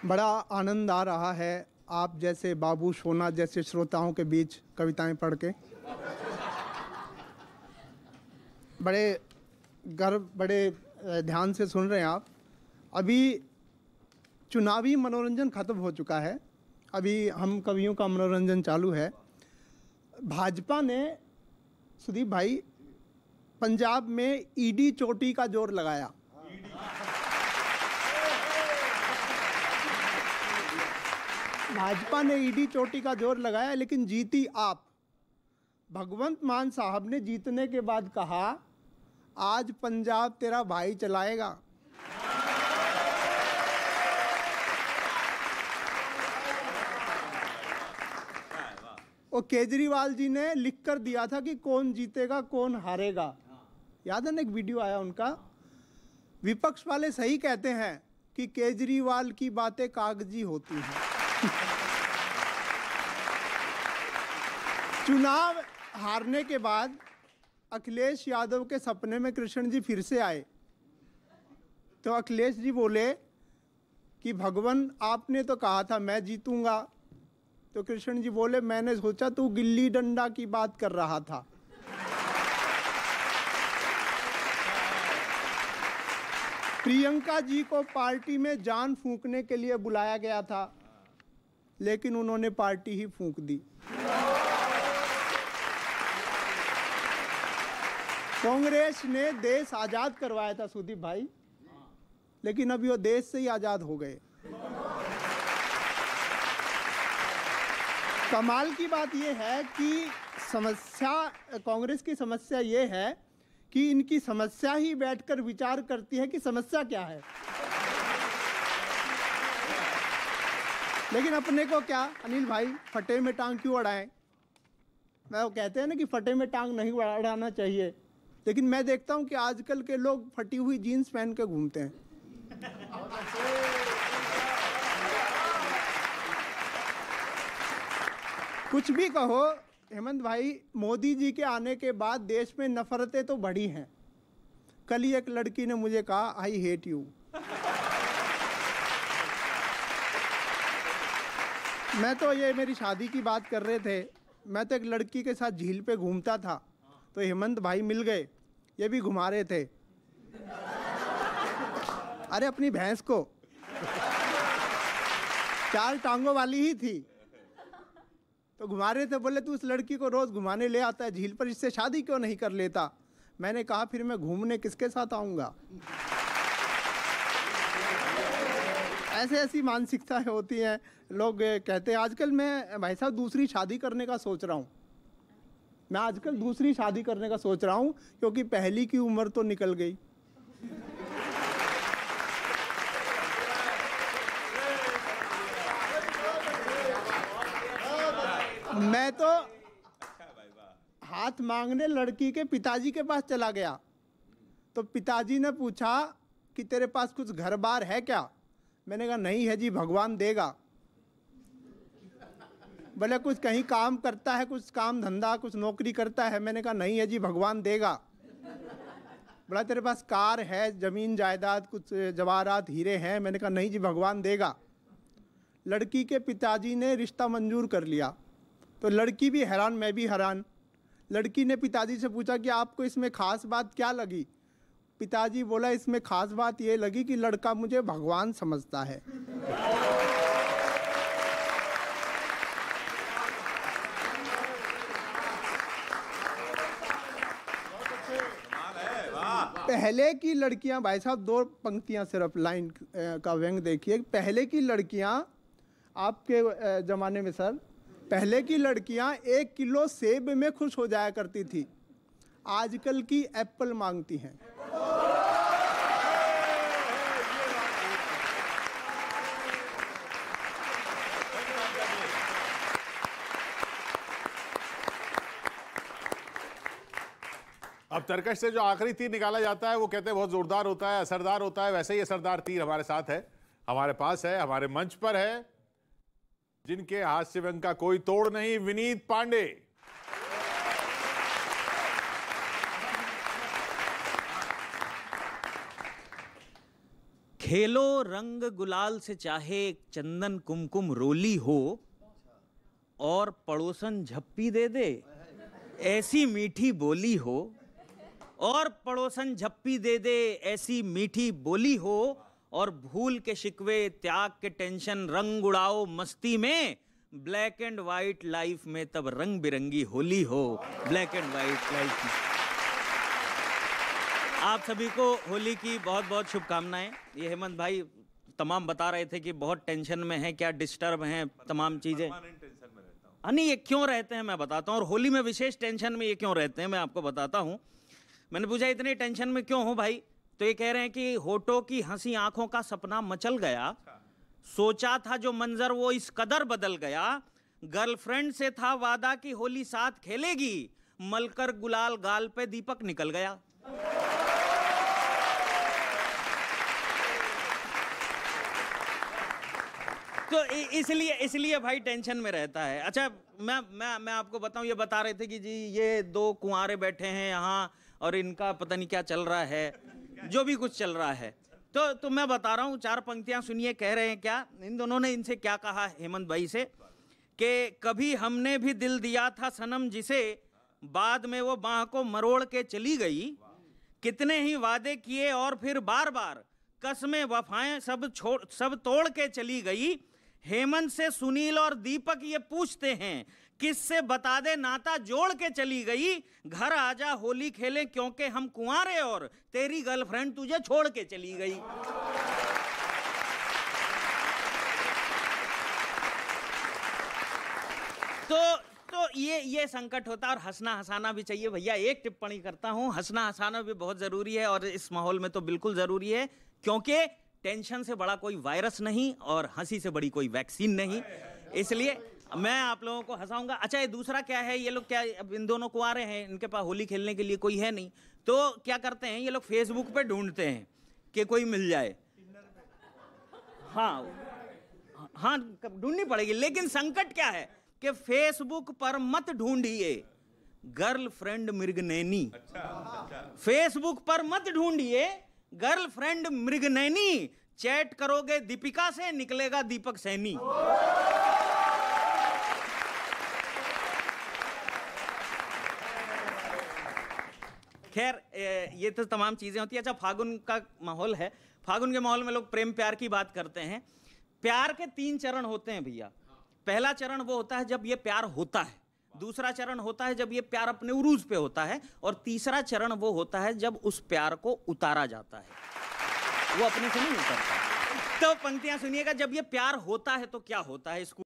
बड़ा आनंद आ रहा है आप जैसे बाबू सोना जैसे श्रोताओं के बीच कविताएं पढ़ के। बड़े गर्व, बड़े ध्यान से सुन रहे हैं आप। अभी चुनावी मनोरंजन खत्म हो चुका है, अभी हम कवियों का मनोरंजन चालू है। भाजपा ने, सुदीप भाई, पंजाब में ईडी चोटी का जोर लगाया। भाजपा ने ईडी चोटी का जोर लगाया, लेकिन जीती आप। भगवंत मान साहब ने जीतने के बाद कहा, आज पंजाब तेरा भाई चलाएगा। और केजरीवाल जी ने लिख कर दिया था कि कौन जीतेगा कौन हारेगा। याद है ना, एक वीडियो आया उनका। विपक्ष वाले सही कहते हैं कि केजरीवाल की बातें कागजी होती हैं। चुनाव हारने के बाद अखिलेश यादव के सपने में कृष्ण जी फिर से आए, तो अखिलेश जी बोले कि भगवान आपने तो कहा था मैं जीतूंगा। तो कृष्ण जी बोले, मैंने सोचा तू गिल्ली डंडा की बात कर रहा था। प्रियंका जी को पार्टी में जान फूंकने के लिए बुलाया गया था, लेकिन उन्होंने पार्टी ही फूंक दी। कांग्रेस ने देश आजाद करवाया था सुदीप भाई, लेकिन अभी वो देश से ही आजाद हो गए। कमाल की बात यह है कि कांग्रेस की समस्या ये है कि इनकी समस्या ही बैठकर विचार करती है कि समस्या क्या है। लेकिन अपने को क्या, अनिल भाई, फटे में टांग क्यों अड़ाएं। वो कहते हैं ना कि फटे में टांग नहीं अड़ाना चाहिए, लेकिन मैं देखता हूं कि आजकल के लोग फटी हुई जीन्स पहन के घूमते हैं। कुछ भी कहो हेमंत भाई, मोदी जी के आने के बाद देश में नफरतें तो बढ़ी हैं। कल ही एक लड़की ने मुझे कहा, आई हेट यू। मैं तो, ये मेरी शादी की बात कर रहे थे, मैं तो एक लड़की के साथ झील पे घूमता था, तो हेमंत भाई मिल गए, ये भी घुमा रहे थे। अरे अपनी भैंस को, 4 टांगों वाली ही थी, तो घुमा रहे थे। बोले तू उस लड़की को रोज घुमाने ले आता है झील पर, इससे शादी क्यों नहीं कर लेता। मैंने कहा फिर मैं घूमने किसके साथ आऊंगा। ऐसी मानसिकता होती है। लोग कहते हैं, आजकल मैं भाई साहब दूसरी शादी करने का सोच रहा हूँ। मैं आजकल दूसरी शादी करने का सोच रहा हूँ, क्योंकि पहली की उम्र तो निकल गई। मैं तो हाथ मांगने लड़की के पिताजी के पास चला गया, तो पिताजी ने पूछा कि तेरे पास कुछ घर बार है क्या। मैंने कहा नहीं है जी, भगवान देगा। बोले कुछ कहीं काम करता है, कुछ काम धंधा, कुछ नौकरी करता है। मैंने कहा नहीं है जी, भगवान देगा। बोला तेरे पास कार है, जमीन जायदाद, कुछ जवाहरात हीरे हैं। मैंने कहा नहीं जी, भगवान देगा। लड़की के पिताजी ने रिश्ता मंजूर कर लिया, तो लड़की भी हैरान, मैं भी हैरान। लड़की ने पिताजी से पूछा कि आपको इसमें खास बात क्या लगी। पिताजी बोला, इसमें खास बात ये लगी कि लड़का मुझे भगवान समझता है। पहले की लड़कियां, भाई साहब 2 पंक्तियां सिर्फ लाइन का व्यंग देखिए। पहले की लड़कियां, आपके जमाने में सर, पहले की लड़कियां 1 किलो सेब में खुश हो जाया करती थी, आजकल की एप्पल मांगती हैं। अब तर्कश से जो आखिरी तीर निकाला जाता है वो कहते हैं बहुत जोरदार होता है, असरदार होता है। वैसे ही असरदार तीर हमारे साथ है, हमारे पास है, हमारे मंच पर है, जिनके हास्य व्यंग का कोई तोड़ नहीं, विनीत पांडे। खेलो रंग गुलाल से चाहे चंदन कुमकुम रोली हो, और पड़ोसन झप्पी दे दे ऐसी मीठी बोली हो, और पड़ोसन झप्पी दे दे ऐसी मीठी बोली हो, और भूल के शिकवे त्याग के टेंशन रंग उड़ाओ मस्ती में, ब्लैक एंड व्हाइट लाइफ में तब रंग बिरंगी होली हो। ब्लैक एंड व्हाइट लाइफ में आप सभी को होली की बहुत बहुत शुभकामनाएं। ये हेमंत भाई तमाम बता रहे थे कि बहुत टेंशन में हैं, क्या डिस्टर्ब हैं, तमाम चीजें। हाँ नहीं, ये क्यों रहते हैं मैं बताता हूँ, और होली में विशेष टेंशन में ये क्यों रहते हैं मैं आपको बताता हूँ। मैंने पूछा इतनी टेंशन में क्यों हो भाई, तो ये कह रहे हैं कि होठों की हंसी आंखों का सपना मचल गया, सोचा था जो मंजर वो इस कदर बदल गया, गर्लफ्रेंड से था वादा कि होली साथ खेलेगी, मलकर गुलाल गाल पे दीपक निकल गया। तो इसलिए भाई टेंशन में रहता है। अच्छा मैं आपको बताऊं, ये बता रहे थे कि जी ये दो कुंवारे बैठे हैं यहाँ और इनका पता नहीं क्या चल रहा है, जो भी कुछ चल रहा है। तो मैं बता रहा हूँ, चार पंक्तियां सुनिए, कह रहे हैं क्या इन दोनों ने, इनसे क्या कहा हेमंत भाई से, कि कभी हमने भी दिल दिया था सनम जिसे, बाद में वो बाह को मरोड़ के चली गई, कितने ही वादे किए और फिर बार बार कसमें वफाएं सब तोड़ के चली गई। हेमंत से सुनील और दीपक ये पूछते हैं किससे बता दे नाता जोड़ के चली गई, घर आजा होली खेलें क्योंकि हम कुंवारे और तेरी गर्लफ्रेंड तुझे छोड़ के चली गई। तो ये संकट होता है, और हंसना हंसाना भी चाहिए भैया। एक टिप्पणी करता हूं, हंसना हंसाना भी बहुत जरूरी है, और इस माहौल में तो बिल्कुल जरूरी है, क्योंकि टेंशन से बड़ा कोई वायरस नहीं और हंसी से बड़ी कोई वैक्सीन नहीं, इसलिए मैं आप लोगों को हंसाऊंगा। अच्छा ये दूसरा क्या है, ये लोग क्या, अब इन दोनों कुंवारे हैं, इनके पास होली खेलने के लिए कोई है नहीं, तो क्या करते हैं ये लोग फेसबुक पे ढूंढते हैं कि कोई मिल जाए। हाँ ढूंढनी पड़ेगी, लेकिन संकट क्या है कि फेसबुक पर मत ढूंढिए गर्लफ्रेंड मृगनैनी। फेसबुक पर मत ढूंढिए गर्लफ्रेंड मृगनैनी, चैट करोगे दीपिका से निकलेगा दीपक सैनी। खैर ये तो तमाम चीजें होती है। अच्छा फागुन का माहौल है, फागुन के माहौल में लोग प्रेम प्यार की बात करते हैं। प्यार के 3 चरण होते हैं भैया। पहला चरण वो होता है जब ये प्यार होता है, दूसरा चरण होता है जब ये प्यार अपने उरूज पे होता है, और तीसरा चरण वो होता है जब उस प्यार को उतारा जाता है, वो अपने से नहीं उतरता। तो पंक्तियां सुनिएगा, जब ये प्यार होता है तो क्या होता है, इसको